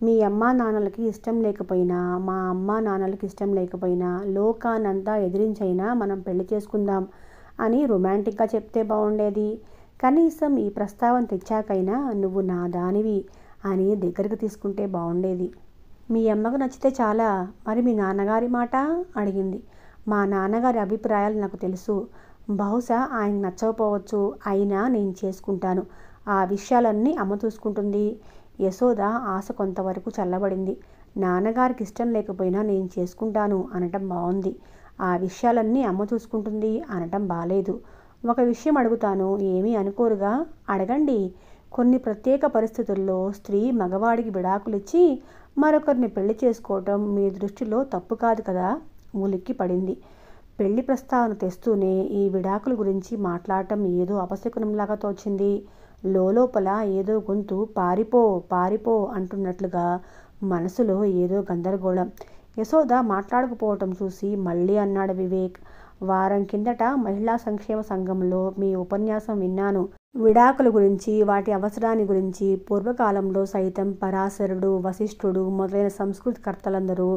Speaker 1: మీ అమ్మా నాన్నలకి ఇష్టం లేకపోయినా, మా అమ్మా నాన్నలకి ఇష్టం లేకపోయినా, లోకానంతా ఎదిరించైనా మనం పెళ్లి చేసుకుందాం అని రొమాంటిక్గా చెప్తే బాగుండేది. కనీసం ఈ ప్రస్తావన తెచ్చాకైనా నువ్వు నా దానివి అని దగ్గరికి తీసుకుంటే బాగుండేది. మీ అమ్మకు నచ్చితే చాలా. మరి మీ నాన్నగారి మాట? అడిగింది. మా నాన్నగారి అభిప్రాయాలు నాకు తెలుసు. బహుశా ఆయన నచ్చకపోవచ్చు. అయినా నేను చేసుకుంటాను. ఆ విషయాలన్నీ అమ్మ చూసుకుంటుంది. యశోద ఆశ కొంతవరకు చల్లబడింది. నాన్నగారికి ఇష్టం లేకపోయినా నేను చేసుకుంటాను అనటం బాగుంది. ఆ విషయాలన్నీ అమ్మ చూసుకుంటుంది అనటం బాలేదు. ఒక విషయం అడుగుతాను, ఏమీ అనుకోరుగా? అడగండి. కొన్ని ప్రత్యేక పరిస్థితుల్లో స్త్రీ మగవాడికి విడాకులిచ్చి మరొకరిని పెళ్లి చేసుకోవటం మీ దృష్టిలో తప్పు కాదు కదా? ఉలిక్కి పడింది. పెళ్లి ప్రస్తావన తెస్తూనే ఈ విడాకుల గురించి మాట్లాడటం ఏదో అపశకునంలాగా తోచింది. లోపల ఏదో గొంతు పారిపో పారిపో అంటున్నట్లుగా, మనసులో ఏదో గందరగోళం. యశోద మాట్లాడకపోవటం చూసి మళ్ళీ అన్నాడు వివేక్. వారం కిందట మహిళా సంక్షేమ సంఘంలో మీ ఉపన్యాసం విన్నాను. విడాకుల గురించి, వాటి అవసరాన్ని గురించి. పూర్వకాలంలో సైతం పరాశరుడు, వశిష్ఠుడు మొదలైన సంస్కృతికర్తలందరూ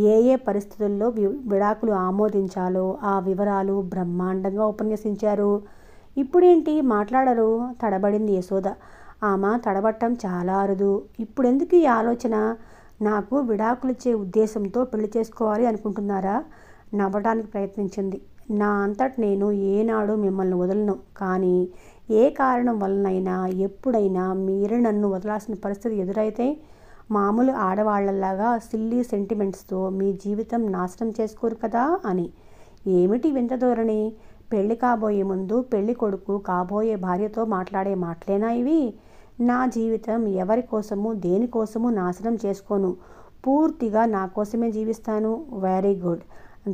Speaker 1: ఏ పరిస్థితుల్లో విడాకులు ఆమోదించాలో ఆ వివరాలు బ్రహ్మాండంగా ఉపన్యసించారు. ఇప్పుడేంటి మాట్లాడరు? తడబడింది యశోద. ఆమె తడబట్టం చాలా అరుదు. ఇప్పుడెందుకు ఈ ఆలోచన? నాకు విడాకులిచ్చే ఉద్దేశంతో పెళ్లి చేసుకోవాలి అనుకుంటున్నారా? నవ్వడానికి ప్రయత్నించింది. నా అంతట నేను ఏనాడు మిమ్మల్ని వదలను. కానీ ఏ కారణం వలనైనా ఎప్పుడైనా మీరే నన్ను వదలాల్సిన పరిస్థితి ఎదురైతే, మామూలు ఆడవాళ్లలాగా సిల్లీ సెంటిమెంట్స్తో మీ జీవితం నాశనం చేసుకోరు కదా అని. ఏమిటి వింత ధోరణి? పెళ్లి కాబోయే ముందు పెళ్లి కొడుకు కాబోయే భార్యతో మాట్లాడే మాటలేనా ఇవి? నా జీవితం ఎవరి కోసము దేనికోసము నాశనం చేసుకోను. పూర్తిగా నా కోసమే జీవిస్తాను. Very good.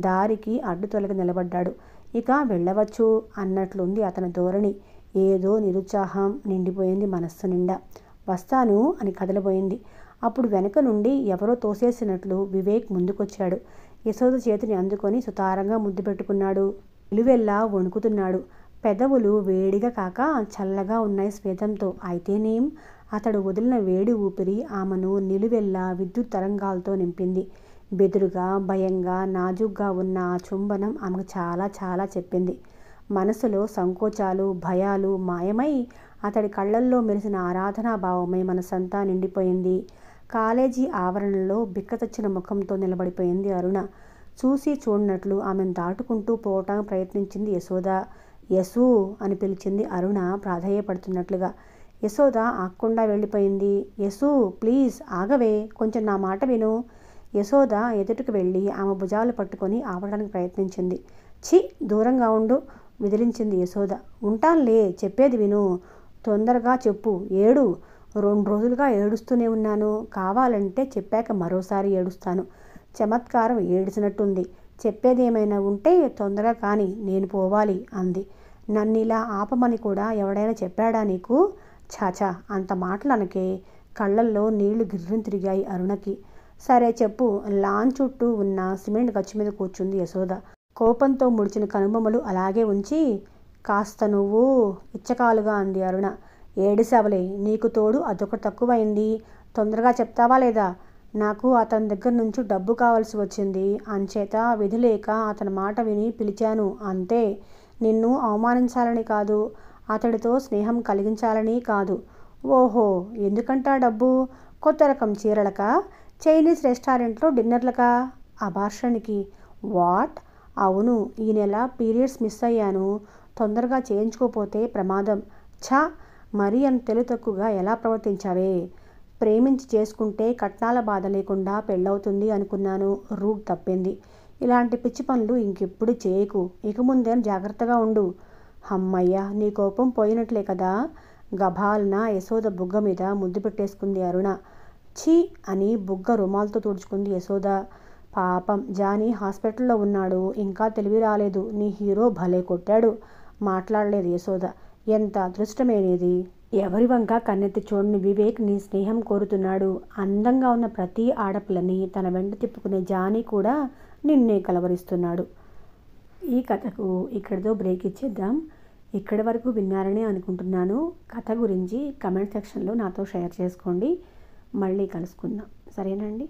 Speaker 1: దారికి అడ్డు తొలగి నిలబడ్డాడు. ఇక వెళ్ళవచ్చు అన్నట్లుంది అతని ధోరణి. ఏదో నిరుత్సాహం నిండిపోయింది మనస్సు నిండా. వస్తాను అని కదలబోయింది. అప్పుడు వెనక నుండి ఎవరో తోసేసినట్లు వివేక్ ముందుకొచ్చాడు. యశోద చేతిని అందుకొని సుతారంగా ముద్దు పెట్టుకున్నాడు. నిలువెల్లా వణుకుతున్నాడు. పెదవులు వేడిగా కాక చల్లగా ఉన్నాయి స్వేదంతో. అయితేనేం? అతడు వదిలిన వేడి ఊపిరి ఆమెను నిలువెల్లా విద్యుత్ తరంగాలతో నింపింది. బెదురుగా, భయంగా, నాజుగ్గా ఉన్న ఆ చుంబనం ఆమెకు చాలా చాలా చెప్పింది. మనసులో సంకోచాలు, భయాలు మాయమై అతడి కళ్ళల్లో మెరిసిన ఆరాధనా భావమై మనసంతా నిండిపోయింది. కాలేజీ ఆవరణలో బిక్కతొచ్చిన ముఖంతో నిలబడిపోయింది అరుణ. చూసి చూడనట్లు ఆమెను దాటుకుంటూ పోవటానికి ప్రయత్నించింది యశోద. యశూ అని పిలిచింది అరుణ ప్రాధేయపడుతున్నట్లుగా. యశోద ఆక్కుండా వెళ్ళిపోయింది. యశూ, ప్లీజ్ ఆగవే, కొంచెం నా మాట విను. యశోద ఎదుటికి వెళ్ళి ఆమె భుజాలు పట్టుకొని ఆపడానికి ప్రయత్నించింది. ఛీ, దూరంగా ఉండు, విదిలించింది యశోద. ఉంటాన్లే, చెప్పేది విను. తొందరగా చెప్పు, ఏడు. 2 రోజులుగా ఏడుస్తూనే ఉన్నాను. కావాలంటే చెప్పాక మరోసారి ఏడుస్తాను. చమత్కారం ఏడిసినట్టుంది. చెప్పేది ఏమైనా ఉంటే తొందరగా కాని, నేను పోవాలి అంది. నన్నిలా ఆపమని కూడా ఎవడైనా చెప్పాడా నీకు? చాచా, అంత మాటలు అనకే. కళ్ళల్లో నీళ్లు గిర్రుని తిరిగాయి అరుణకి. సరే చెప్పు. లాన్ చుట్టూ ఉన్న సిమెంట్ గచ్చు మీద కూర్చుంది యశోద. కోపంతో ముడిచిన కనుబొమ్మలు అలాగే ఉంచి, కాస్త నువ్వు ఇచ్చకాలుగా అంది అరుణ. ఏడిసావలే, నీకు తోడు అదొకటి తక్కువైంది. తొందరగా చెప్తావా లేదా? నాకు అతని దగ్గర నుంచి డబ్బు కావాల్సి వచ్చింది. అంచేత విధి లేక అతని మాట విని పిలిచాను అంతే. నిన్ను అవమానించాలని కాదు, అతడితో స్నేహం కలిగించాలని కాదు. ఓహో, ఎందుకంటా డబ్బు? కొత్త రకం చీరలకా? చైనీస్ రెస్టారెంట్లో డిన్నర్లకా? అబార్షణకి. వాట్? అవును, ఈ నెల పీరియడ్స్ మిస్ అయ్యాను. తొందరగా చేయించుకోపోతే ప్రమాదం. ఛా, మరీ అంత తెలివి తక్కువగా ఎలా ప్రవర్తించావే? ప్రేమించి చేసుకుంటే కట్నాల బాధ లేకుండా పెళ్ళవుతుంది అనుకున్నాను. రూట్ తప్పింది. ఇలాంటి పిచ్చి పనులు ఇంకెప్పుడు చేయకు. ఇక ముందే జాగ్రత్తగా ఉండు. అమ్మయ్య, నీ కోపం పోయినట్లే కదా. గభాల్న యశోద బుగ్గ మీద ముద్దు పెట్టేసుకుంది అరుణ. ఛీ అని బుగ్గ రుమాలతో తుడుచుకుంది యశోద. పాపం జానీ హాస్పిటల్లో ఉన్నాడు. ఇంకా తెలివి రాలేదు. నీ హీరో భలే కొట్టాడు. మాట్లాడలేదు యశోద. ఎంత అదృష్టమేనేది. ఎవరి వంక కన్నెత్తి చూడని వివేక్ నీ స్నేహం కోరుతున్నాడు. అందంగా ఉన్న ప్రతి ఆడపిల్లని తన వెంట తిప్పుకునే జానీ కూడా నిన్నే కలవరిస్తున్నాడు. ఈ కథకు ఇక్కడితో బ్రేక్ ఇచ్చేద్దాం. ఇక్కడి వరకు విన్నారని అనుకుంటున్నాను. కథ గురించి కమెంట్ సెక్షన్లో నాతో షేర్ చేసుకోండి. మళ్ళీ కలుసుకుందాం. సరేనండి.